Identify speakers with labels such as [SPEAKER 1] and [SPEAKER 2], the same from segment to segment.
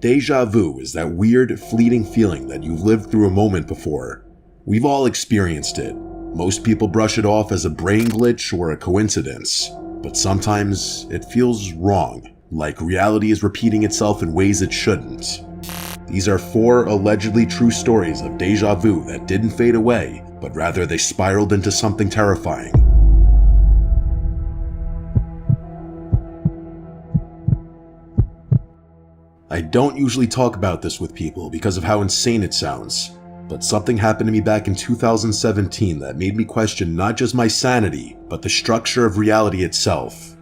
[SPEAKER 1] Déjà vu is that weird, fleeting feeling that you've lived through a moment before. We've all experienced it. Most people brush it off as a brain glitch or a coincidence, but sometimes it feels wrong, like reality is repeating itself in ways it shouldn't. These are 4 allegedly true stories of déjà vu that didn't fade away, but rather they spiraled into something terrifying. I don't usually talk about this with people because of how insane it sounds, but something happened to me back in 2017 that made me question not just my sanity, but the structure of reality itself.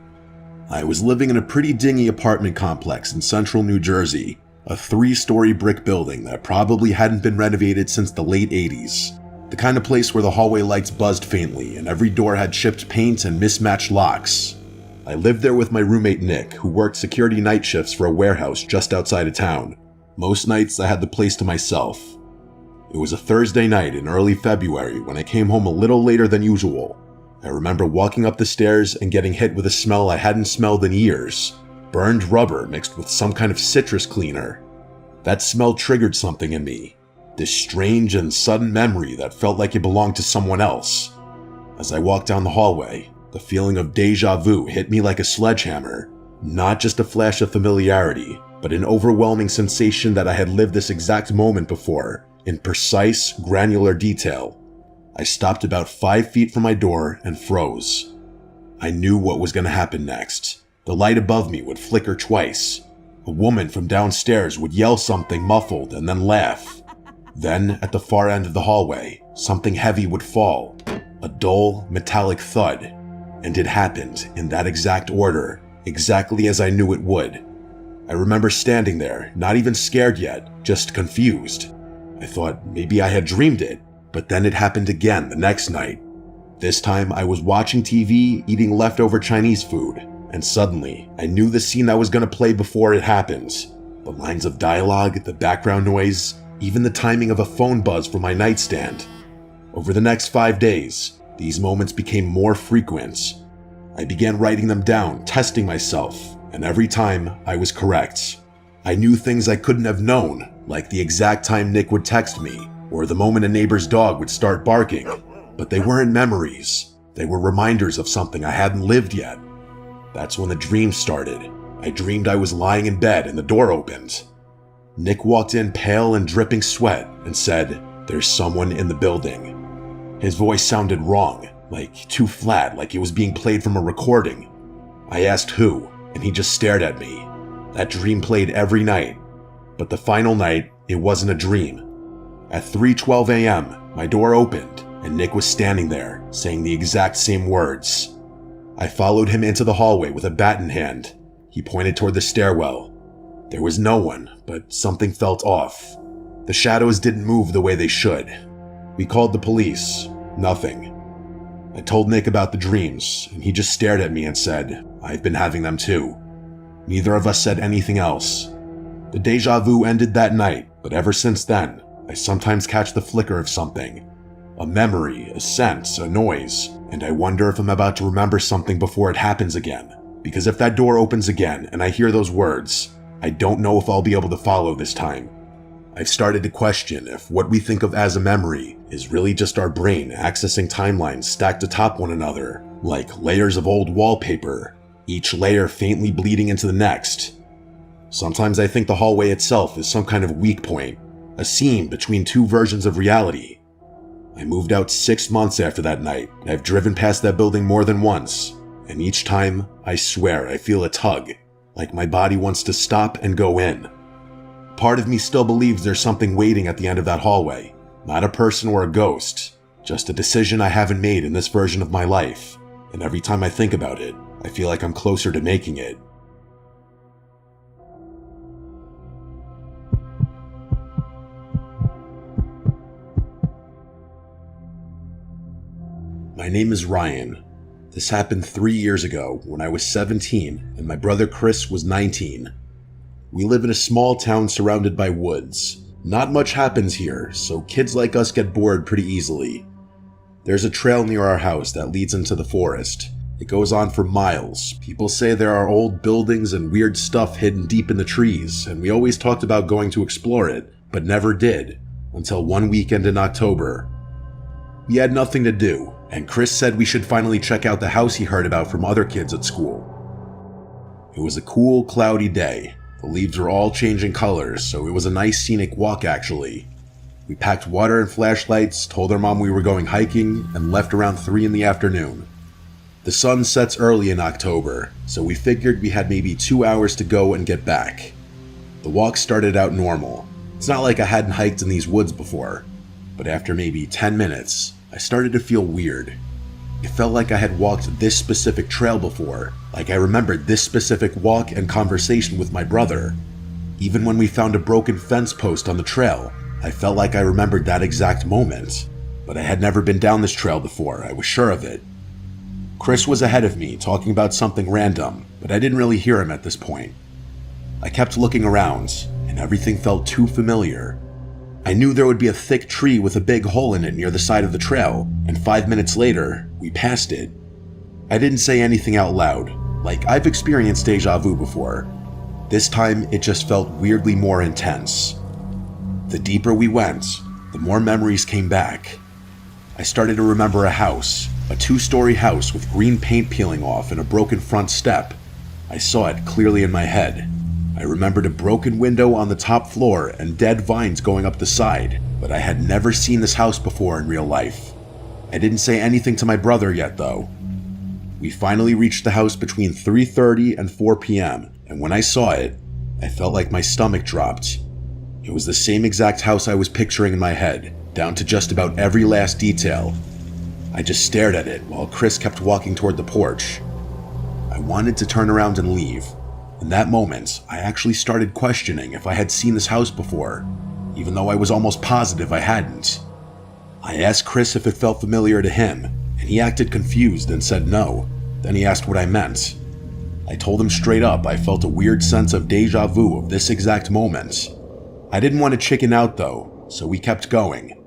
[SPEAKER 1] I was living in a pretty dingy apartment complex in central New Jersey, a 3-story brick building that probably hadn't been renovated since the late 80s. The kind of place where the hallway lights buzzed faintly and every door had chipped paint and mismatched locks. I lived there with my roommate Nick, who worked security night shifts for a warehouse just outside of town. Most nights I had the place to myself. It was a Thursday night in early February when I came home a little later than usual. I remember walking up the stairs and getting hit with a smell I hadn't smelled in years. Burned rubber mixed with some kind of citrus cleaner. That smell triggered something in me. This strange and sudden memory that felt like it belonged to someone else. As I walked down the hallway, the feeling of déjà vu hit me like a sledgehammer. Not just a flash of familiarity, but an overwhelming sensation that I had lived this exact moment before, in precise, granular detail. I stopped about 5 feet from my door and froze. I knew what was going to happen next. The light above me would flicker twice. A woman from downstairs would yell something muffled and then laugh. Then, at the far end of the hallway, something heavy would fall. A dull, metallic thud. And it happened in that exact order, exactly as I knew it would. I remember standing there, not even scared yet, just confused. I thought maybe I had dreamed it, but then it happened again the next night. This time I was watching TV, eating leftover Chinese food, and suddenly I knew the scene that was going to play before it happened. The lines of dialogue, the background noise, even the timing of a phone buzz from my nightstand. Over the next 5 days, these moments became more frequent. I began writing them down, testing myself, and every time I was correct. I knew things I couldn't have known, like the exact time Nick would text me, or the moment a neighbor's dog would start barking. But they weren't memories. They were reminders of something I hadn't lived yet. That's when the dream started. I dreamed I was lying in bed and the door opened. Nick walked in pale and dripping sweat and said, "There's someone in the building." His voice sounded wrong, like too flat, like it was being played from a recording. I asked who, and he just stared at me. That dream played every night. But the final night, it wasn't a dream. At 3:12 a.m., my door opened, and Nick was standing there, saying the exact same words. I followed him into the hallway with a bat in hand. He pointed toward the stairwell. There was no one, but something felt off. The shadows didn't move the way they should. We called the police. Nothing. I told Nick about the dreams, and he just stared at me and said, "I've been having them too." Neither of us said anything else. The déjà vu ended that night, but ever since then, I sometimes catch the flicker of something. A memory, a sense, a noise, and I wonder if I'm about to remember something before it happens again. Because if that door opens again and I hear those words, I don't know if I'll be able to follow this time. I've started to question if what we think of as a memory is really just our brain accessing timelines stacked atop one another, like layers of old wallpaper, each layer faintly bleeding into the next. Sometimes I think the hallway itself is some kind of weak point, a seam between two versions of reality. I moved out 6 months after that night, and I've driven past that building more than once, and each time, I swear I feel a tug, like my body wants to stop and go in. Part of me still believes there's something waiting at the end of that hallway, not a person or a ghost, just a decision I haven't made in this version of my life, and every time I think about it, I feel like I'm closer to making it. My name is Ryan. This happened 3 years ago when I was 17 and my brother Chris was 19. We live in a small town surrounded by woods. Not much happens here, so kids like us get bored pretty easily. There's a trail near our house that leads into the forest, It goes on for miles. People say there are old buildings and weird stuff hidden deep in the trees, and we always talked about going to explore it, but never did, until one weekend in October. We had nothing to do, and Chris said we should finally check out the house he heard about from other kids at school. It was a cool, cloudy day. The leaves were all changing colors, so it was a nice scenic walk actually. We packed water and flashlights, told our mom we were going hiking, and left around 3 in the afternoon. The sun sets early in October, so we figured we had maybe 2 hours to go and get back. The walk started out normal. It's not like I hadn't hiked in these woods before, but after maybe 10 minutes, I started to feel weird. It felt like I had walked this specific trail before, like I remembered this specific walk and conversation with my brother. Even when we found a broken fence post on the trail, I felt like I remembered that exact moment, but I had never been down this trail before, I was sure of it. Chris was ahead of me, talking about something random, but I didn't really hear him at this point. I kept looking around, and everything felt too familiar. I knew there would be a thick tree with a big hole in it near the side of the trail, and 5 minutes later, we passed it. I didn't say anything out loud, like I've experienced déjà vu before. This time, it just felt weirdly more intense. The deeper we went, the more memories came back. I started to remember a house, a 2-story house with green paint peeling off and a broken front step. I saw it clearly in my head. I remembered a broken window on the top floor and dead vines going up the side, but I had never seen this house before in real life. I didn't say anything to my brother yet though. We finally reached the house between 3:30 and 4 p.m., and when I saw it, I felt like my stomach dropped. It was the same exact house I was picturing in my head, down to just about every last detail. I just stared at it while Chris kept walking toward the porch. I wanted to turn around and leave. In that moment, I actually started questioning if I had seen this house before, even though I was almost positive I hadn't. I asked Chris if it felt familiar to him, and he acted confused and said no. Then he asked what I meant. I told him straight up I felt a weird sense of déjà vu of this exact moment. I didn't want to chicken out though, so we kept going.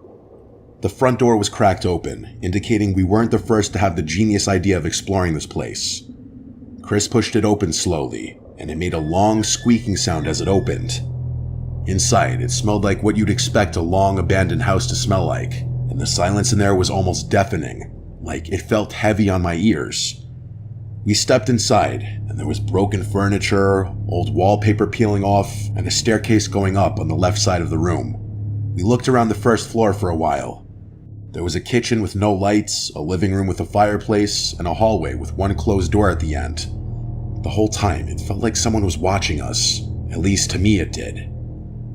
[SPEAKER 1] The front door was cracked open, indicating we weren't the first to have the genius idea of exploring this place. Chris pushed it open slowly, and it made a long squeaking sound as it opened. Inside, it smelled like what you'd expect a long abandoned house to smell like, and the silence in there was almost deafening, like it felt heavy on my ears. We stepped inside, and there was broken furniture, old wallpaper peeling off, and a staircase going up on the left side of the room. We looked around the first floor for a while. There was a kitchen with no lights, a living room with a fireplace, and a hallway with one closed door at the end. The whole time, it felt like someone was watching us. At least to me it did.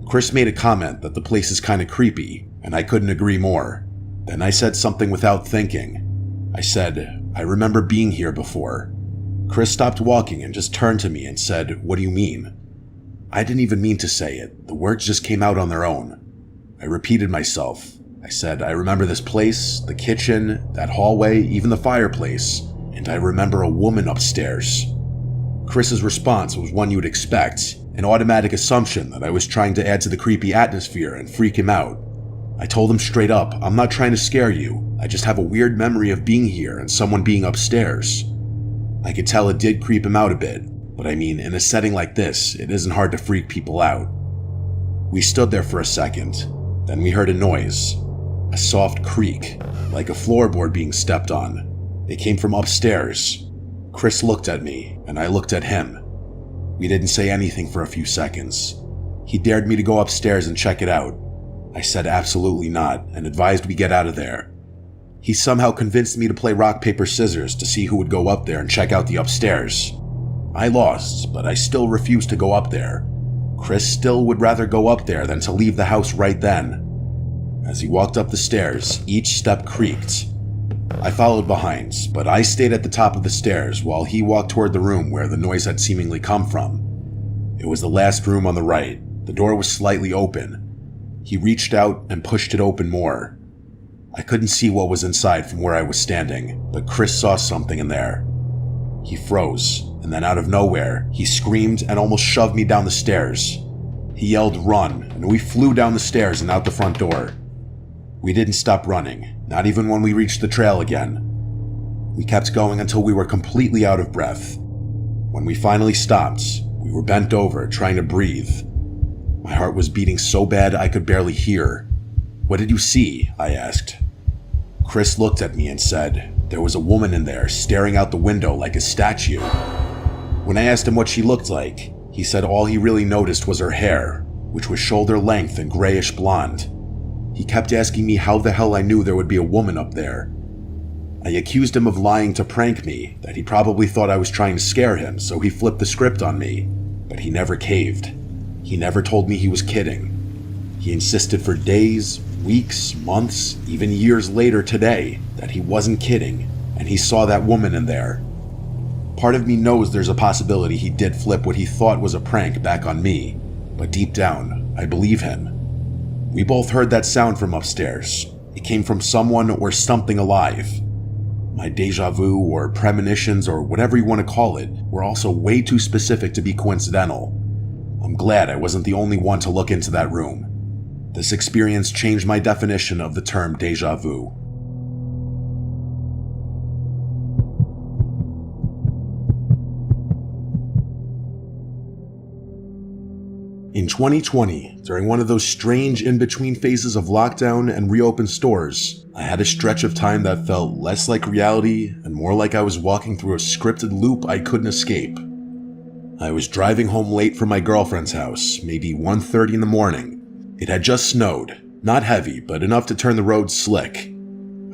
[SPEAKER 1] Chris made a comment that the place is kinda creepy, and I couldn't agree more. Then I said something without thinking. I said, I remember being here before. Chris stopped walking and just turned to me and said, what do you mean? I didn't even mean to say it. The words just came out on their own. I repeated myself. I said, I remember this place, the kitchen, that hallway, even the fireplace, and I remember a woman upstairs. Chris's response was one you would expect, an automatic assumption that I was trying to add to the creepy atmosphere and freak him out. I told him straight up, I'm not trying to scare you, I just have a weird memory of being here and someone being upstairs. I could tell it did creep him out a bit, but I mean, in a setting like this, it isn't hard to freak people out. We stood there for a second, then we heard a noise, a soft creak, like a floorboard being stepped on. It came from upstairs. Chris looked at me, and I looked at him. We didn't say anything for a few seconds. He dared me to go upstairs and check it out. I said absolutely not, and advised we get out of there. He somehow convinced me to play rock, paper, scissors to see who would go up there and check out the upstairs. I lost, but I still refused to go up there. Chris still would rather go up there than to leave the house right then. As he walked up the stairs, each step creaked. I followed behind, but I stayed at the top of the stairs while he walked toward the room where the noise had seemingly come from. It was the last room on the right. The door was slightly open. He reached out and pushed it open more. I couldn't see what was inside from where I was standing, but Chris saw something in there. He froze, and then out of nowhere, he screamed and almost shoved me down the stairs. He yelled, "Run," and we flew down the stairs and out the front door. We didn't stop running, not even when we reached the trail again. We kept going until we were completely out of breath. When we finally stopped, we were bent over, trying to breathe. My heart was beating so bad I could barely hear. "What did you see?" I asked. Chris looked at me and said, "There was a woman in there staring out the window like a statue." When I asked him what she looked like, he said all he really noticed was her hair, which was shoulder length and grayish blonde. He kept asking me how the hell I knew there would be a woman up there. I accused him of lying to prank me, that he probably thought I was trying to scare him, so he flipped the script on me, but he never caved. He never told me he was kidding. He insisted for days, weeks, months, even years later today that he wasn't kidding, and he saw that woman in there. Part of me knows there's a possibility he did flip what he thought was a prank back on me, but deep down, I believe him. We both heard that sound from upstairs. It came from someone or something alive. My déjà vu or premonitions or whatever you want to call it were also way too specific to be coincidental. I'm glad I wasn't the only one to look into that room. This experience changed my definition of the term déjà vu. In 2020, during one of those strange in-between phases of lockdown and reopened stores, I had a stretch of time that felt less like reality and more like I was walking through a scripted loop I couldn't escape. I was driving home late from my girlfriend's house, maybe 1:30 in the morning. It had just snowed, not heavy, but enough to turn the roads slick.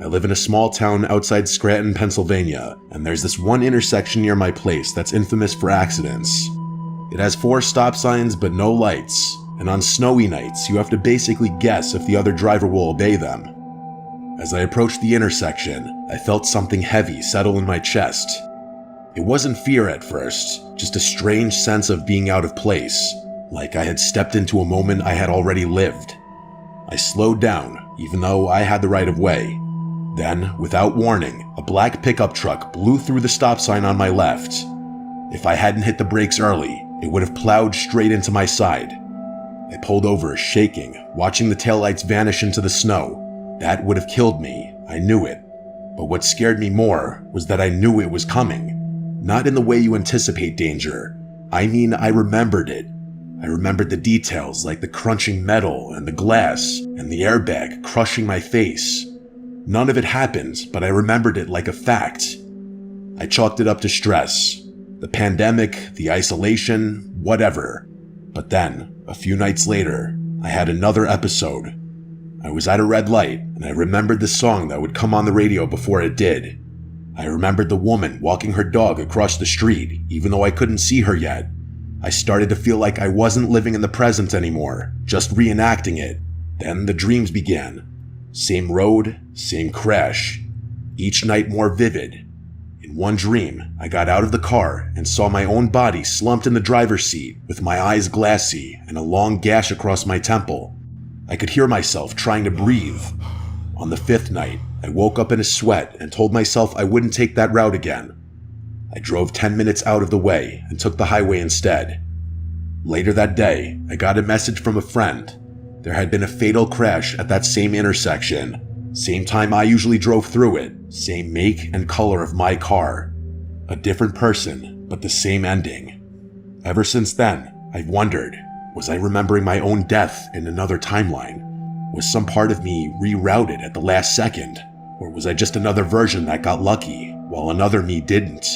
[SPEAKER 1] I live in a small town outside Scranton, Pennsylvania, and there's this one intersection near my place that's infamous for accidents. It has 4 stop signs but no lights, and on snowy nights you have to basically guess if the other driver will obey them. As I approached the intersection, I felt something heavy settle in my chest. It wasn't fear at first, just a strange sense of being out of place, like I had stepped into a moment I had already lived. I slowed down, even though I had the right of way. Then, without warning, a black pickup truck blew through the stop sign on my left. If I hadn't hit the brakes early, it would have plowed straight into my side. I pulled over, shaking, watching the taillights vanish into the snow. That would have killed me, I knew it. But what scared me more was that I knew it was coming. Not in the way you anticipate danger. I mean, I remembered it. I remembered the details like the crunching metal and the glass and the airbag crushing my face. None of it happened, but I remembered it like a fact. I chalked it up to stress. The pandemic, the isolation, whatever. But then, a few nights later, I had another episode. I was at a red light, and I remembered the song that would come on the radio before it did. I remembered the woman walking her dog across the street, even though I couldn't see her yet. I started to feel like I wasn't living in the present anymore, just reenacting it. Then the dreams began. Same road, same crash. Each night more vivid. In one dream, I got out of the car and saw my own body slumped in the driver's seat with my eyes glassy and a long gash across my temple. I could hear myself trying to breathe. On the 5th night, I woke up in a sweat and told myself I wouldn't take that route again. I drove 10 minutes out of the way and took the highway instead. Later that day, I got a message from a friend. There had been a fatal crash at that same intersection. Same time I usually drove through it, same make and color of my car. A different person, but the same ending. Ever since then, I've wondered, was I remembering my own death in another timeline? Was some part of me rerouted at the last second? Or was I just another version that got lucky, while another me didn't?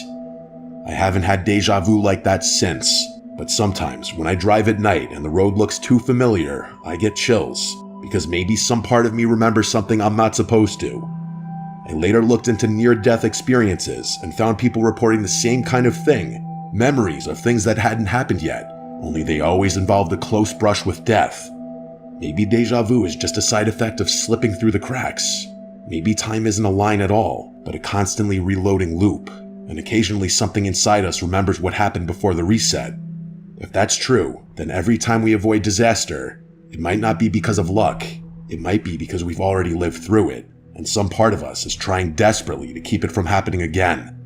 [SPEAKER 1] I haven't had déjà vu like that since, but sometimes when I drive at night and the road looks too familiar, I get chills. Because maybe some part of me remembers something I'm not supposed to. I later looked into near-death experiences and found people reporting the same kind of thing, memories of things that hadn't happened yet, only they always involved a close brush with death. Maybe déjà vu is just a side effect of slipping through the cracks. Maybe time isn't a line at all, but a constantly reloading loop, and occasionally something inside us remembers what happened before the reset. If that's true, then every time we avoid disaster, it might not be because of luck. It might be because we've already lived through it, and some part of us is trying desperately to keep it from happening again.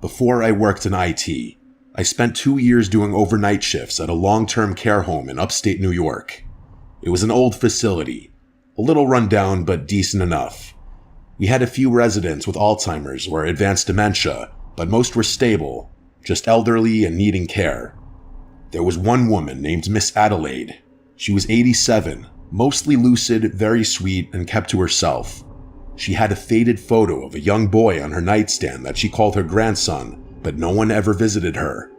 [SPEAKER 1] Before I worked in IT, I spent 2 years doing overnight shifts at a long-term care home in upstate New York. It was an old facility, a little run down but decent enough. We had a few residents with Alzheimer's or advanced dementia, but most were stable, just elderly and needing care. There was one woman named Miss Adelaide. She was 87, mostly lucid, very sweet, and kept to herself. She had a faded photo of a young boy on her nightstand that she called her grandson, but no one ever visited her.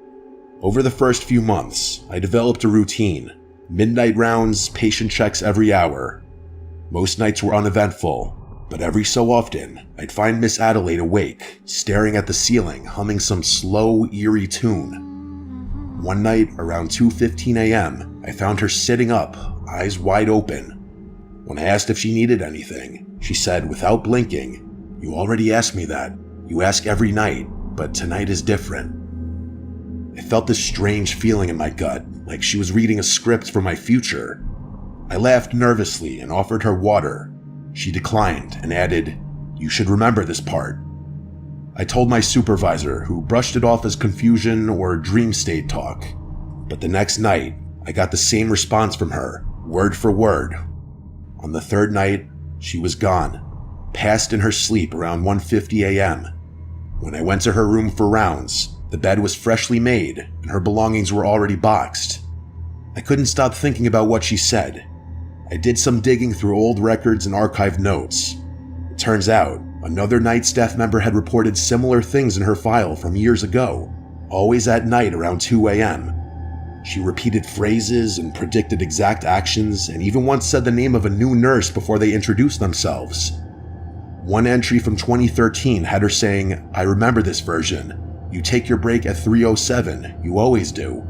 [SPEAKER 1] Over the first few months, I developed a routine. Midnight rounds, patient checks every hour. Most nights were uneventful, but every so often, I'd find Miss Adelaide awake, staring at the ceiling, humming some slow, eerie tune. One night, around 2:15 a.m., I found her sitting up, eyes wide open. When I asked if she needed anything, she said, without blinking, "You already asked me that. You ask every night, but tonight is different." I felt this strange feeling in my gut, like she was reading a script for my future. I laughed nervously and offered her water. She declined and added, "You should remember this part." I told my supervisor, who brushed it off as confusion or dream state talk. But the next night, I got the same response from her, word for word. On the third night, she was gone, passed in her sleep around 1:50 a.m. When I went to her room for rounds, the bed was freshly made and her belongings were already boxed. I couldn't stop thinking about what she said. I did some digging through old records and archived notes. It turns out, another night staff member had reported similar things in her file from years ago, always at night around 2 a.m. She repeated phrases and predicted exact actions, and even once said the name of a new nurse before they introduced themselves. One entry from 2013 had her saying, "I remember this version. You take your break at 3:07, you always do."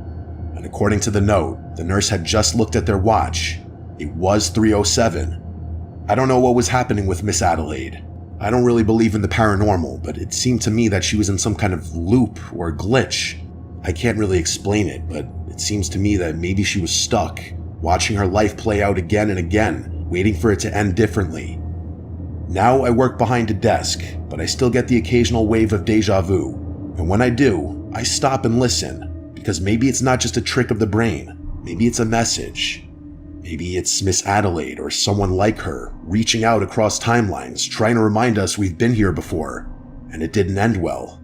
[SPEAKER 1] And according to the note, the nurse had just looked at their watch. It was 3:07. I don't know what was happening with Miss Adelaide. I don't really believe in the paranormal, but it seemed to me that she was in some kind of loop or glitch. I can't really explain it, but it seems to me that maybe she was stuck, watching her life play out again and again, waiting for it to end differently. Now I work behind a desk, but I still get the occasional wave of déjà vu. And when I do, I stop and listen, because maybe it's not just a trick of the brain. Maybe it's a message. Maybe it's Miss Adelaide or someone like her, reaching out across timelines, trying to remind us we've been here before, and it didn't end well.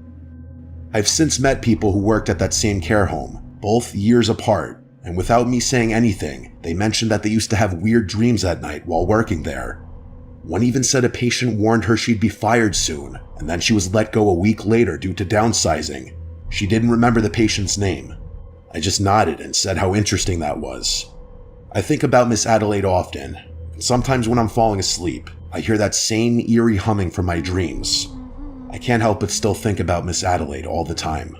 [SPEAKER 1] I've since met people who worked at that same care home, both years apart, and without me saying anything, they mentioned that they used to have weird dreams at night while working there. One even said a patient warned her she'd be fired soon, and then she was let go a week later due to downsizing. She didn't remember the patient's name. I just nodded and said how interesting that was. I think about Miss Adelaide often, and sometimes when I'm falling asleep, I hear that same eerie humming from my dreams. I can't help but still think about Miss Adelaide all the time.